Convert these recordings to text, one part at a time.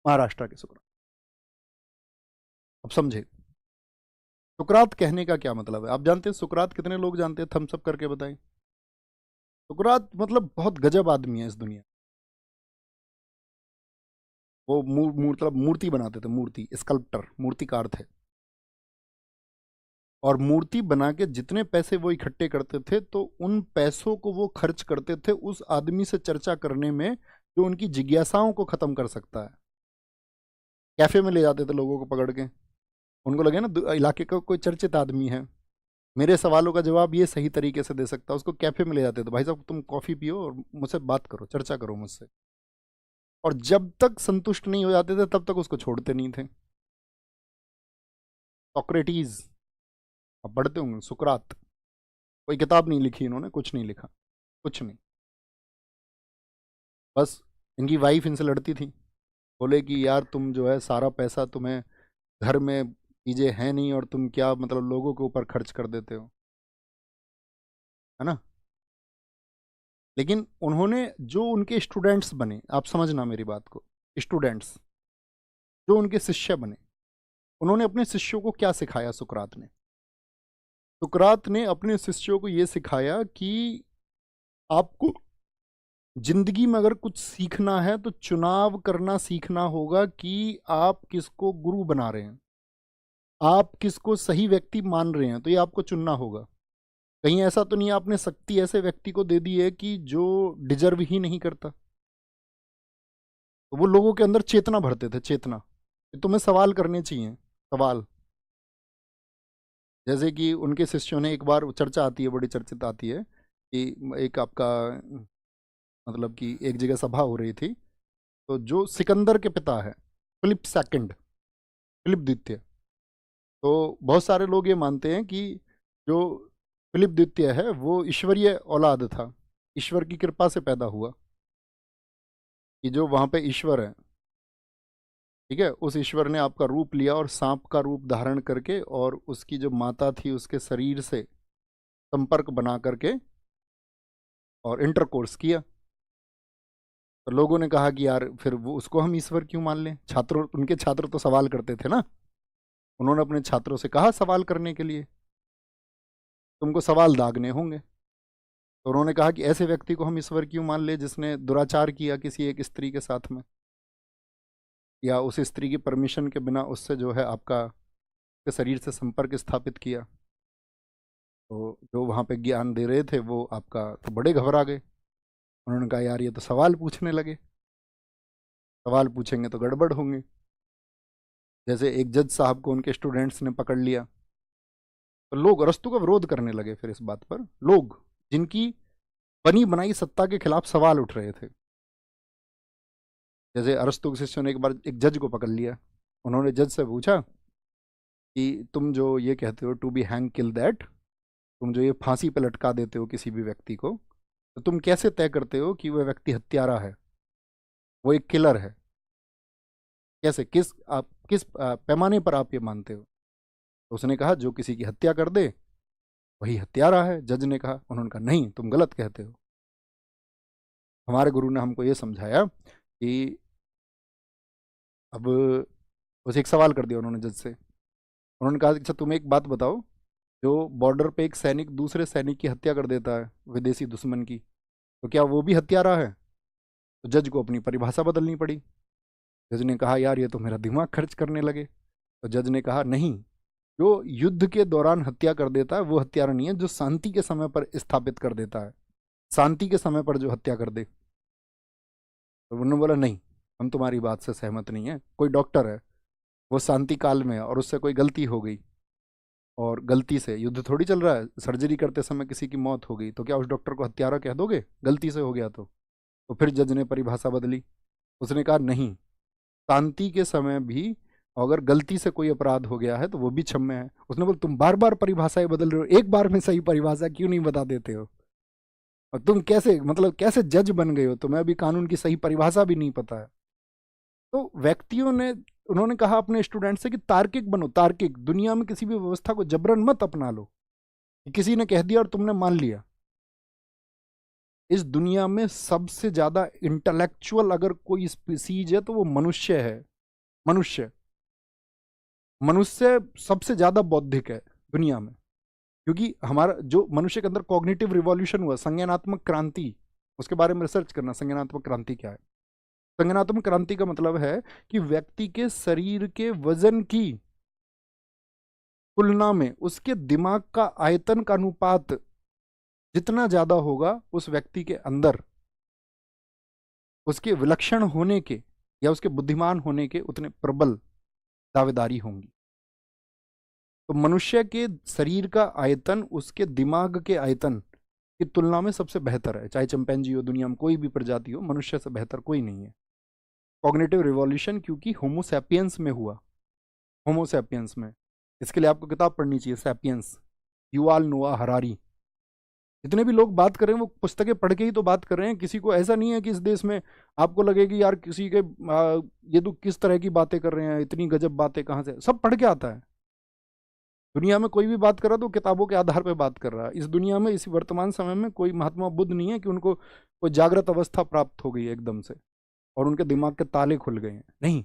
महाराष्ट्र के सुकरात। अब समझे सुकरात कहने का क्या मतलब है। आप जानते हैं सुकरात कितने लोग जानते हैं, थम्स अप करके बताएं। सुकरात मतलब बहुत गजब आदमी है इस दुनिया। वो मतलब मूर्ति बनाते थे, मूर्ति स्कल्प्टर, मूर्तिकार थे। और मूर्ति बना के जितने पैसे वो इकट्ठे करते थे तो उन पैसों को वो खर्च करते थे उस आदमी से चर्चा करने में जो उनकी जिज्ञासाओं को खत्म कर सकता है। कैफे में ले जाते थे लोगों को पकड़ के, उनको लगे ना इलाके का कोई चर्चित आदमी है, मेरे सवालों का जवाब ये सही तरीके से दे सकता है, उसको कैफे में ले जाते थे, भाई साहब तुम कॉफी पियो और मुझसे बात करो, चर्चा करो मुझसे। और जब तक संतुष्ट नहीं हो जाते थे तब तक उसको छोड़ते नहीं थे। सॉक्रेटीज, आप पढ़ते होंगे सुकरात, कोई किताब नहीं लिखी इन्होंने, कुछ नहीं लिखा, कुछ नहीं। बस इनकी वाइफ इनसे लड़ती थी, बोले कि यार तुम जो है सारा पैसा तुम्हें घर में चीजें हैं नहीं और तुम क्या मतलब लोगों के ऊपर खर्च कर देते हो, है ना। लेकिन उन्होंने जो उनके स्टूडेंट्स बने, आप समझना मेरी बात को, स्टूडेंट्स जो उनके शिष्य बने, उन्होंने अपने शिष्यों को क्या सिखाया। सुकरात ने, सुकरात ने अपने शिष्यों को यह सिखाया कि आपको जिंदगी में अगर कुछ सीखना है तो चुनाव करना सीखना होगा कि आप किसको गुरु बना रहे हैं, आप किसको सही व्यक्ति मान रहे हैं, तो ये आपको चुनना होगा। कहीं ऐसा तो नहीं आपने शक्ति ऐसे व्यक्ति को दे दी है कि जो डिजर्व ही नहीं करता। तो वो लोगों के अंदर चेतना भरते थे, चेतना कि तुम्हें सवाल करने चाहिए, सवाल। जैसे कि उनके शिष्यों ने, एक बार चर्चा आती है, बड़ी चर्चित आती है कि एक आपका मतलब कि एक जगह सभा हो रही थी, तो जो सिकंदर के पिता है, फिलिप सेकंड, फिलिप द्वितीय, तो बहुत सारे लोग ये मानते हैं कि जो फिलिप द्वितीय है वो ईश्वरीय औलाद था, ईश्वर की कृपा से पैदा हुआ, कि जो वहाँ पे ईश्वर है, ठीक है, उस ईश्वर ने आपका रूप लिया और सांप का रूप धारण करके और उसकी जो माता थी उसके शरीर से संपर्क बना करके और इंटरकोर्स किया। तो लोगों ने कहा कि यार फिर वो उसको हम ईश्वर क्यों मान लें। छात्रों, उनके छात्र तो सवाल करते थे ना, उन्होंने अपने छात्रों से कहा सवाल करने के लिए, तुमको सवाल दागने होंगे। तो उन्होंने कहा कि ऐसे व्यक्ति को हम ईश्वर क्यों मान ले जिसने दुराचार किया किसी एक स्त्री के साथ में, या उस स्त्री की परमिशन के बिना उससे जो है आपका के शरीर से संपर्क स्थापित किया। तो जो वहाँ पे ज्ञान दे रहे थे वो आपका तो बड़े घबरा गए। उन्होंने कहा यार ये तो सवाल पूछने लगे, सवाल पूछेंगे तो गड़बड़ होंगे। जैसे एक जज साहब को उनके स्टूडेंट्स ने पकड़ लिया, तो लोग अरस्तू का विरोध करने लगे। फिर इस बात पर लोग जिनकी बनी बनाई सत्ता के खिलाफ सवाल उठ रहे थे, जैसे अरस्तु के शिष्यों ने एक बार एक जज को पकड़ लिया, उन्होंने जज से पूछा कि तुम जो ये कहते हो to be hang kill that, तुम जो ये फांसी पे लटका देते हो किसी भी व्यक्ति को, तो तुम कैसे तय करते हो कि वह व्यक्ति हत्यारा है, वो एक किलर है, कैसे, किस पैमाने पर आप ये मानते हो। तो उसने कहा जो किसी की हत्या कर दे वही हत्यारा है। जज ने कहा, उन्होंने कहा नहीं तुम गलत कहते हो, हमारे गुरु ने हमको ये समझाया कि अब बस एक सवाल कर दिया उन्होंने जज से। उन्होंने कहा अच्छा तुम एक बात बताओ, जो बॉर्डर पे एक सैनिक दूसरे सैनिक की हत्या कर देता है विदेशी दुश्मन की, तो क्या वो भी हत्यारा है। तो जज को अपनी परिभाषा बदलनी पड़ी। जज ने कहा यार ये तो मेरा दिमाग खर्च करने लगे। तो जज ने कहा नहीं, जो युद्ध के दौरान हत्या कर देता है वो हत्यारा नहीं है, जो शांति के समय पर स्थापित कर देता है, शांति के समय पर जो हत्या कर दे। तो उन्होंने बोला नहीं, हम तुम्हारी बात से सहमत नहीं है। कोई डॉक्टर है, वो शांति काल में है और उससे कोई गलती हो गई, और गलती से युद्ध थोड़ी चल रहा है, सर्जरी करते समय किसी की मौत हो गई, तो क्या उस डॉक्टर को हत्यारा कह दोगे गलती से हो गया तो फिर जज ने परिभाषा बदली। उसने कहा नहीं, शांति के समय भी अगर गलती से कोई अपराध हो गया है तो वो भी क्षम्य है। उसने बोला तुम बार बार परिभाषाएं बदल रहे हो, एक बार में सही परिभाषा क्यों नहीं बता देते हो, और तुम कैसे मतलब कैसे जज बन गए हो, तुम्हें अभी कानून की सही परिभाषा भी नहीं पता है। तो व्यक्तियों ने, उन्होंने कहा अपने स्टूडेंट से कि तार्किक बनो, तार्किक, दुनिया में किसी भी व्यवस्था को जबरन मत अपना लो कि किसी ने कह दिया और तुमने मान लिया। इस दुनिया में सबसे ज्यादा इंटेलेक्चुअल अगर कोई स्पीसीज है तो वो मनुष्य है। मनुष्य मनुष्य सबसे ज्यादा बौद्धिक है दुनिया में, क्योंकि हमारा जो मनुष्य के अंदर कॉग्निटिव रिवॉल्यूशन हुआ, संज्ञानात्मक क्रांति, उसके बारे में रिसर्च करना, संज्ञानात्मक क्रांति क्या है। संज्ञानात्मक क्रांति का मतलब है कि व्यक्ति के शरीर के वजन की तुलना में उसके दिमाग का आयतन का अनुपात जितना ज्यादा होगा, उस व्यक्ति के अंदर उसके विलक्षण होने के या उसके बुद्धिमान होने के उतने प्रबल दावेदारी होंगी। तो मनुष्य के शरीर का आयतन उसके दिमाग के आयतन की तुलना में सबसे बेहतर है। चाहे चिंपैंजी हो, दुनिया में कोई भी प्रजाति हो, मनुष्य से बेहतर कोई नहीं है। कॉग्निटिव रिवॉल्यूशन क्योंकि होमो सैपियंस में हुआ, होमो सैपियंस में। इसके लिए आपको किताब पढ़नी चाहिए, सैपियंस, युवाल नोआ हरारी। जितने भी लोग बात कर रहे हैं वो पुस्तकें पढ़ के ही तो बात कर रहे हैं। किसी को ऐसा नहीं है कि इस देश में आपको लगेगी यार किसी के ये तो किस तरह की बातें कर रहे हैं, इतनी गजब बातें कहाँ से, सब पढ़ के आता है। दुनिया में कोई भी बात कर रहा है तो किताबों के आधार पर बात कर रहा है। इस दुनिया में, इस वर्तमान समय में कोई महात्मा बुद्ध नहीं है कि उनको कोई जागृत अवस्था प्राप्त हो गई है एकदम से और उनके दिमाग के ताले खुल गए हैं, नहीं।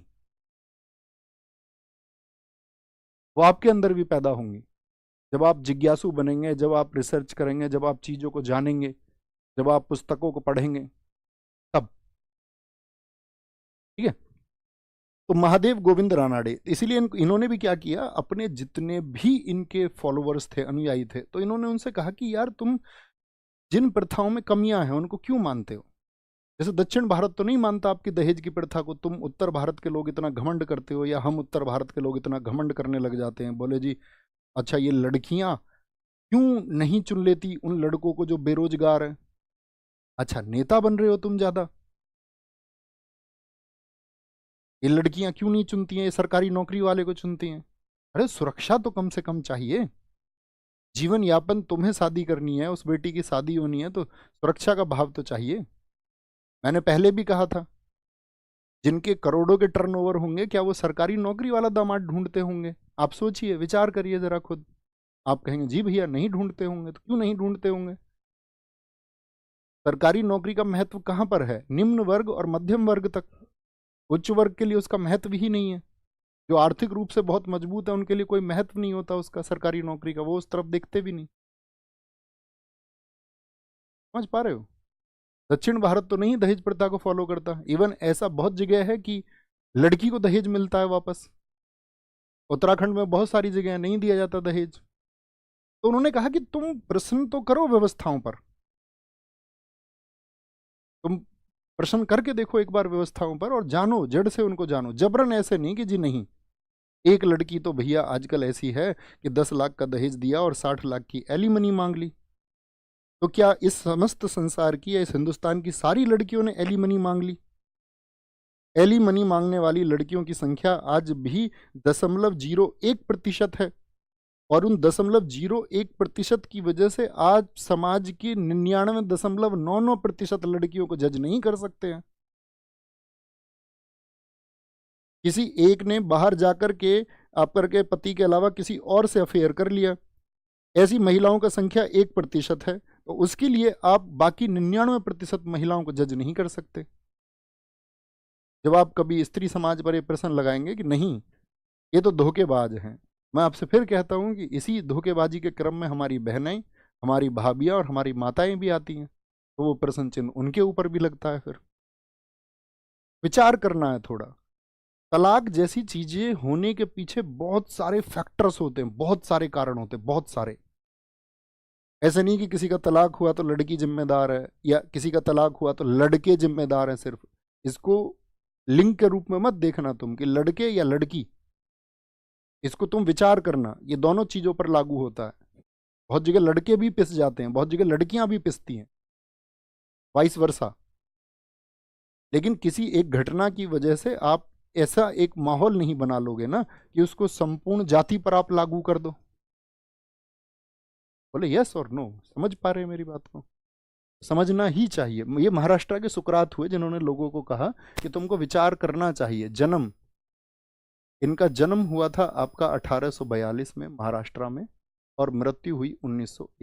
वो आपके अंदर भी पैदा होंगी जब आप जिज्ञासु बनेंगे, जब आप रिसर्च करेंगे, जब आप चीजों को जानेंगे, जब आप पुस्तकों को पढ़ेंगे, तब। ठीक है। तो महादेव गोविंद रानाडे, इसीलिए इन्होंने भी क्या किया, अपने जितने भी इनके फॉलोअर्स थे, अनुयायी थे, तो इन्होंने उनसे कहा कि यार तुम जिन प्रथाओं में कमियां हैं उनको क्यों मानते हो। जैसे दक्षिण भारत तो नहीं मानता आपकी दहेज की प्रथा को, तुम उत्तर भारत के लोग इतना घमंड करते हो, या हम उत्तर भारत के लोग इतना घमंड करने लग जाते हैं। बोले जी अच्छा ये लड़कियां क्यों नहीं चुन लेती उन लड़कों को जो बेरोजगार हैं। अच्छा नेता बन रहे हो तुम ज्यादा, ये लड़कियां क्यों नहीं चुनती हैं, ये सरकारी नौकरी वाले को चुनती हैं। अरे सुरक्षा तो कम से कम चाहिए, जीवन यापन तुम्हें शादी करनी है, उस बेटी की शादी होनी है तो सुरक्षा का भाव तो चाहिए। मैंने पहले भी कहा था, जिनके करोड़ों के टर्नओवर होंगे क्या वो सरकारी नौकरी वाला दामाद ढूंढते होंगे? आप सोचिए, विचार करिए जरा खुद। आप कहेंगे जी भैया नहीं ढूंढते होंगे, तो क्यों नहीं ढूंढते होंगे? सरकारी नौकरी का महत्व कहां पर है? निम्न वर्ग और मध्यम वर्ग तक। उच्च वर्ग के लिए उसका महत्व ही नहीं है। जो आर्थिक रूप से बहुत मजबूत है उनके लिए कोई महत्व नहीं होता उसका, सरकारी नौकरी का, वो उस तरफ देखते भी नहीं। समझ पा रहे हो? दक्षिण भारत तो नहीं दहेज प्रथा को फॉलो करता। इवन ऐसा बहुत जगह है कि लड़की को दहेज मिलता है वापस। उत्तराखंड में बहुत सारी जगह नहीं दिया जाता दहेज। तो उन्होंने कहा कि तुम प्रश्न तो करो व्यवस्थाओं पर, तुम प्रश्न करके देखो एक बार व्यवस्थाओं पर और जानो, जड़ से उनको जानो। जबरन ऐसे नहीं कि जी नहीं। एक लड़की तो भैया आजकल ऐसी है कि 10 लाख का दहेज दिया और 60 लाख की एलिमनी मांग ली। तो क्या इस समस्त संसार की या इस हिंदुस्तान की सारी लड़कियों ने एलिमनी मांग ली? एलिमनी मांगने वाली लड़कियों की संख्या आज भी 0.01% है, और उन 0.01% की वजह से आज समाज की 99.99% लड़कियों को जज नहीं कर सकते हैं। किसी एक ने बाहर जाकर के आपकर के पति के अलावा किसी और से अफेयर कर लिया, ऐसी महिलाओं का संख्या 1% है, तो उसके लिए आप बाकी 99% महिलाओं को जज नहीं कर सकते। जब आप कभी स्त्री समाज पर ये प्रश्न लगाएंगे कि नहीं ये तो धोखेबाज हैं, मैं आपसे फिर कहता हूं कि इसी धोखेबाजी के क्रम में हमारी बहनें, हमारी भाभियां और हमारी माताएं भी आती हैं, तो वो प्रश्न चिन्ह उनके ऊपर भी लगता है। फिर विचार करना है थोड़ा। तलाक जैसी चीजें होने के पीछे बहुत सारे फैक्टर्स होते हैं, बहुत सारे कारण होते हैं, बहुत सारे। ऐसे नहीं कि किसी का तलाक हुआ तो लड़की जिम्मेदार है, या किसी का तलाक हुआ तो लड़के जिम्मेदार हैं सिर्फ। इसको लिंग के रूप में मत देखना तुम कि लड़के या लड़की, इसको तुम विचार करना, ये दोनों चीजों पर लागू होता है। बहुत जगह लड़के भी पिस जाते हैं, बहुत जगह लड़कियां भी पिसती हैं, वाइस वर्सा। लेकिन किसी एक घटना की वजह से आप ऐसा एक माहौल नहीं बना लोगे ना कि उसको संपूर्ण जाति पर आप लागू कर दो। बोले यस और नो, समझ पा रहे हैं मेरी बात को? समझना ही चाहिए। ये महाराष्ट्र के सुकरात हुए जिन्होंने लोगों को कहा कि तुमको विचार करना चाहिए। जन्म, इनका जन्म हुआ था आपका 1842 में महाराष्ट्र में, और मृत्यु हुई 1901